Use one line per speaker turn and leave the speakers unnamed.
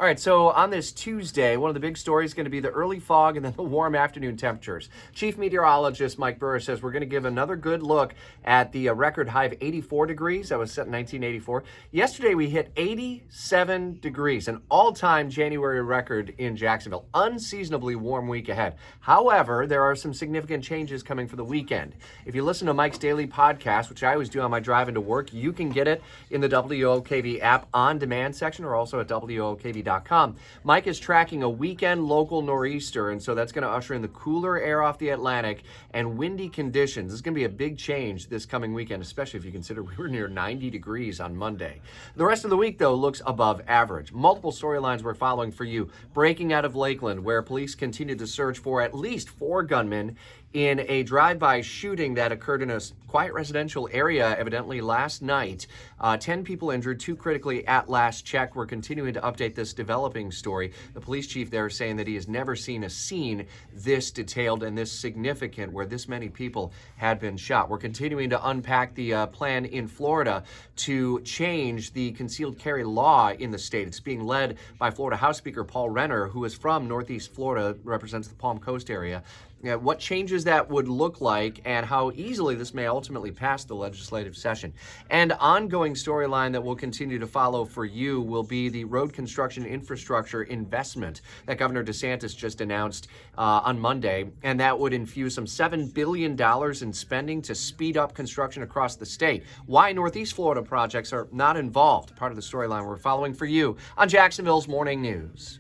All right, so on this Tuesday, one of the big stories is going to be the early fog and then the warm afternoon temperatures. Chief Meteorologist Mike Burr says we're going to give another good look at the record high of 84 degrees. That was set in 1984. Yesterday, we hit 87 degrees, an all-time January record in Jacksonville. Unseasonably warm week ahead. However, there are some significant changes coming for the weekend. If you listen to Mike's daily podcast, which I always do on my drive into work, you can get it in the WOKV app on demand section or also at WOKV.com. Mike is tracking a weekend local nor'easter, and so that's going to usher in the cooler air off the Atlantic and windy conditions. This is going to be a big change this coming weekend, especially if you consider we were near 90 degrees on Monday. The rest of the week, though, looks above average. Multiple storylines we're following for you. Breaking out of Lakeland, where police continue to search for at least 4 gunmen in a drive-by shooting that occurred in a quiet residential area, evidently last night. 10 people injured, 2 critically at last check. We're continuing to update this developing story. The police chief there is saying that he has never seen a scene this detailed and this significant where this many people had been shot. We're continuing to unpack the plan in Florida to change the concealed carry law in the state. It's being led by Florida House Speaker Paul Renner, who is from Northeast Florida, represents the Palm Coast area. What changes that would look like and how easily this may ultimately pass the legislative session. And ongoing storyline that we'll continue to follow for you will be the road construction infrastructure investment that Governor DeSantis just announced on Monday. And that would infuse some $7 billion in spending to speed up construction across the state. Why Northeast Florida projects are not involved. Part of the storyline we're following for you on Jacksonville's Morning News.